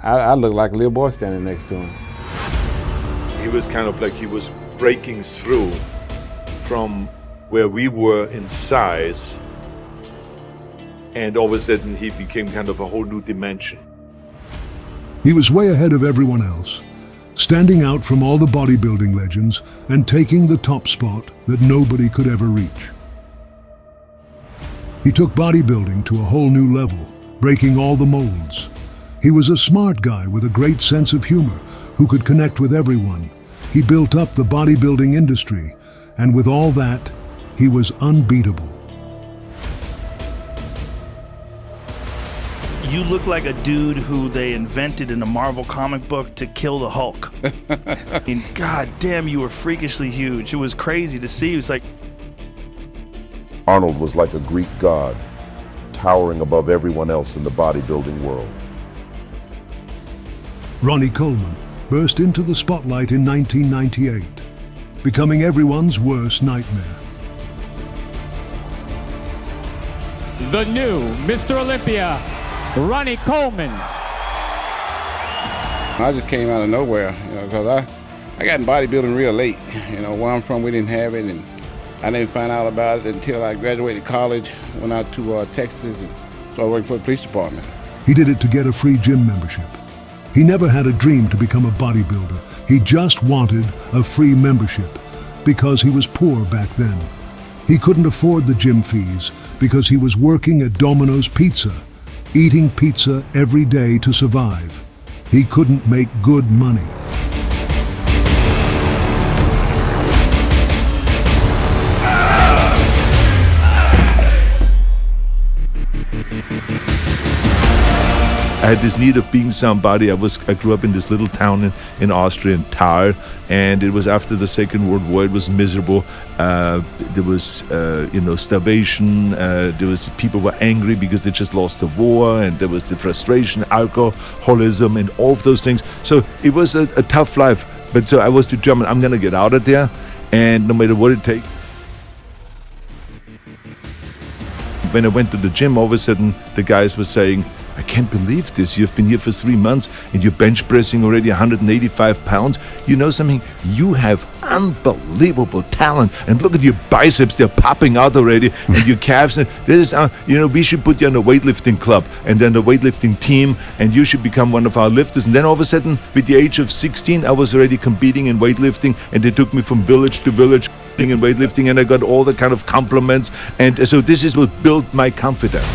I looked like a little boy standing next to him. He was kind of like he was breaking through from where we were in size, and all of a sudden he became kind of a whole new dimension. He was way ahead of everyone else, standing out from all the bodybuilding legends and taking the top spot that nobody could ever reach. He took bodybuilding to a whole new level, breaking all the molds. He was a smart guy with a great sense of humor who could connect with everyone. He built up the bodybuilding industry, and with all that, he was unbeatable. You look like a dude who they invented in a Marvel comic book to kill the Hulk. I mean, god damn, you were freakishly huge. It was crazy to see. It was like... Arnold was like a Greek god, towering above everyone else in the bodybuilding world. Ronnie Coleman burst into the spotlight in 1998, becoming everyone's worst nightmare. The new Mr. Olympia, Ronnie Coleman. I just came out of nowhere, because I got in bodybuilding real late. Where I'm from, we didn't have it, and I didn't find out about it until I graduated college, went out to Texas, and started working for the police department. He did it to get a free gym membership. He never had a dream to become a bodybuilder. He just wanted a free membership because he was poor back then. He couldn't afford the gym fees because he was working at Domino's Pizza, eating pizza every day to survive. He couldn't make good money. I had this need of being somebody. I grew up in this little town in Austria, in Thal, and it was after the Second World War. It was miserable. There was, starvation. People were angry because they just lost the war, and there was the frustration, alcoholism, and all of those things. So it was a tough life. But so I was determined, I'm gonna get out of there, and no matter what it takes. When I went to the gym, all of a sudden the guys were saying, I can't believe this. You've been here for 3 months and you're bench pressing already 185 pounds. You know something? You have unbelievable talent. And look at your biceps, they're popping out already, and your calves. This is, we should put you on a weightlifting club and then the weightlifting team, and you should become one of our lifters. And then all of a sudden, with the age of 16, I was already competing in weightlifting, and they took me from village to village in weightlifting, and I got all the kind of compliments. And so this is what built my confidence.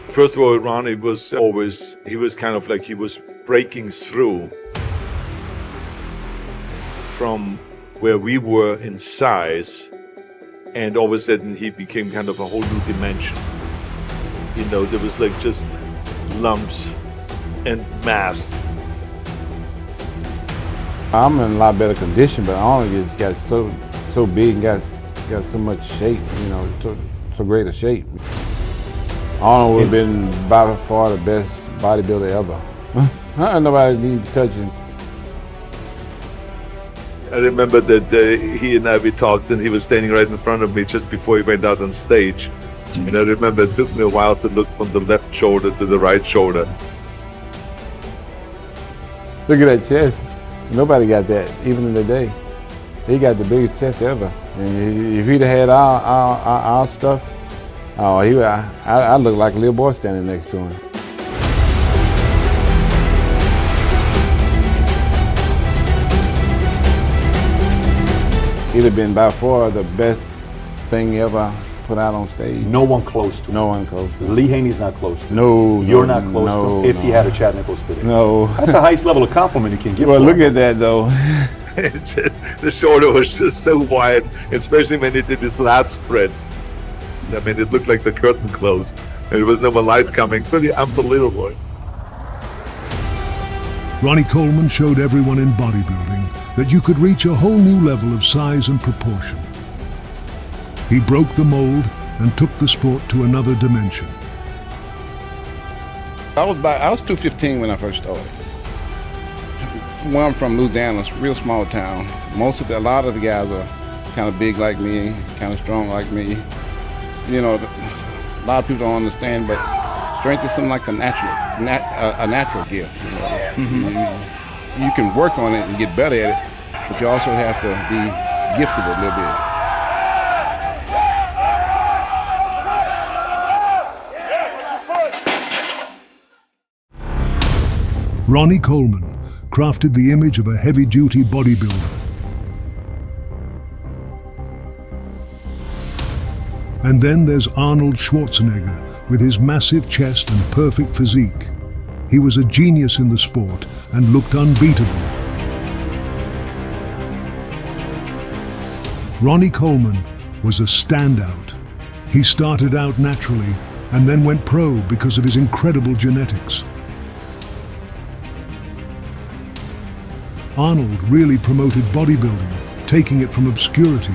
First of all, Ronnie was he was kind of like he was breaking through from where we were in size, and all of a sudden he became kind of a whole new dimension. There was like just lumps and mass. I'm in a lot better condition, but Arnold just got so big and got so much shape, so great a shape. Arnold would have been by far the best bodybuilder ever. Nobody needs to touch him. I remember that he and we talked, and he was standing right in front of me just before he went out on stage. And I remember it took me a while to look from the left shoulder to the right shoulder. Look at that chest. Nobody got that, even in the day. He got the biggest chest ever. And if he'd have had our stuff, I look like a little boy standing next to him. He'd have been by far the best thing he ever put out on stage. No one close to him. No one close to him. Lee Haney's not close to him. No. You're not close to him if he had a Chad Nichols today. No. That's the highest level of compliment you can give. Well, look at that, though. The shoulder was just so wide, especially when he did his lat spread. I mean, it looked like the curtain closed. There was no more light coming. Pretty unbelievable. Ronnie Coleman showed everyone in bodybuilding that you could reach a whole new level of size and proportion. He broke the mold and took the sport to another dimension. I was 215 when I first started. Where I'm from, Louisiana, a real small town. A lot of the guys are kind of big like me, kind of strong like me. You know, a lot of people don't understand, but strength is something like a natural gift. You know? You can work on it and get better at it, but you also have to be gifted a little bit. Ronnie Coleman crafted the image of a heavy-duty bodybuilder. And then there's Arnold Schwarzenegger with his massive chest and perfect physique. He was a genius in the sport and looked unbeatable. Ronnie Coleman was a standout. He started out naturally and then went pro because of his incredible genetics. Arnold really promoted bodybuilding, taking it from obscurity.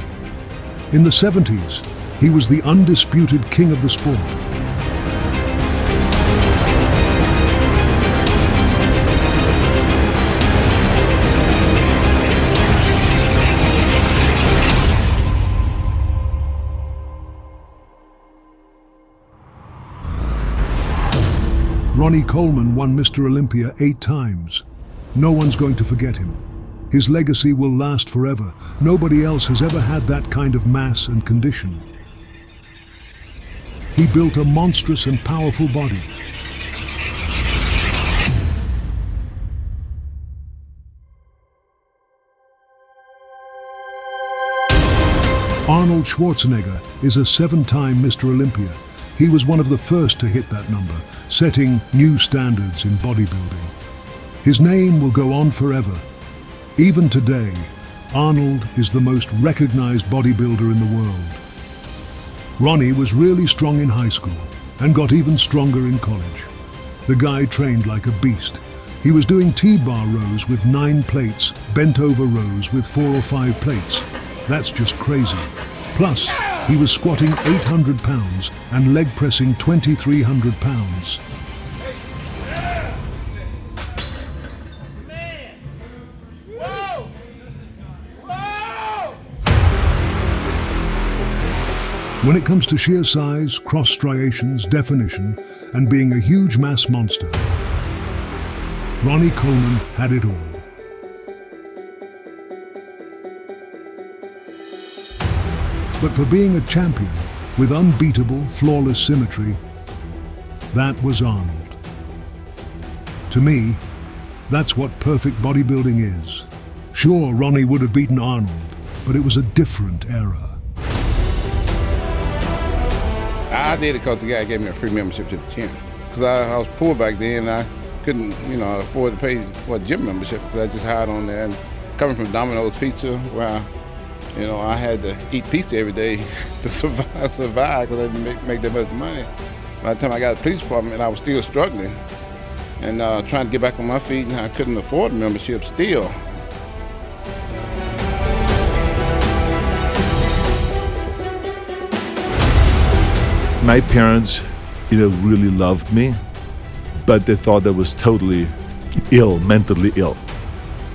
In the 70s, he was the undisputed king of the sport. Ronnie Coleman won Mr. Olympia 8 times. No one's going to forget him. His legacy will last forever. Nobody else has ever had that kind of mass and condition. He built a monstrous and powerful body. Arnold Schwarzenegger is a 7-time Mr. Olympia. He was one of the first to hit that number, setting new standards in bodybuilding. His name will go on forever. Even today, Arnold is the most recognized bodybuilder in the world. Ronnie was really strong in high school and got even stronger in college. The guy trained like a beast. He was doing T-bar rows with 9 plates, bent over rows with 4 or 5 plates. That's just crazy. Plus, he was squatting 800 pounds and leg pressing 2,300 pounds. When it comes to sheer size, cross striations, definition, and being a huge mass monster, Ronnie Coleman had it all. But for being a champion with unbeatable, flawless symmetry, that was Arnold. To me, that's what perfect bodybuilding is. Sure, Ronnie would have beaten Arnold, but it was a different era. I did it because the guy gave me a free membership to the gym. Because I was poor back then, and I couldn't, afford to pay for a gym membership because I just hired on there. And coming from Domino's Pizza, where I had to eat pizza every day to survive because I didn't make that much money. By the time I got to the police department, I was still struggling and trying to get back on my feet, and I couldn't afford a membership still. My parents, really loved me, but they thought I was totally ill, mentally ill.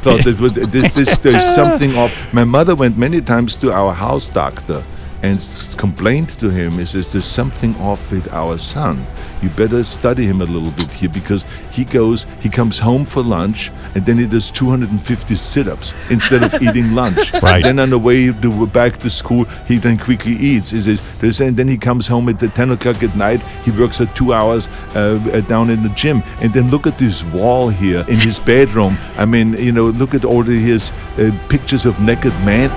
Thought that there's something off. My mother went many times to our house doctor and complained to him. He says, there's something off with our son. You better study him a little bit here, because he comes home for lunch and then he does 250 sit-ups instead of eating lunch. Right. Then on the way back to school, he then quickly eats. He says, and then he comes home at 10 o'clock at night. He works at 2 hours down in the gym. And then look at this wall here in his bedroom. I mean, look at all his pictures of naked men.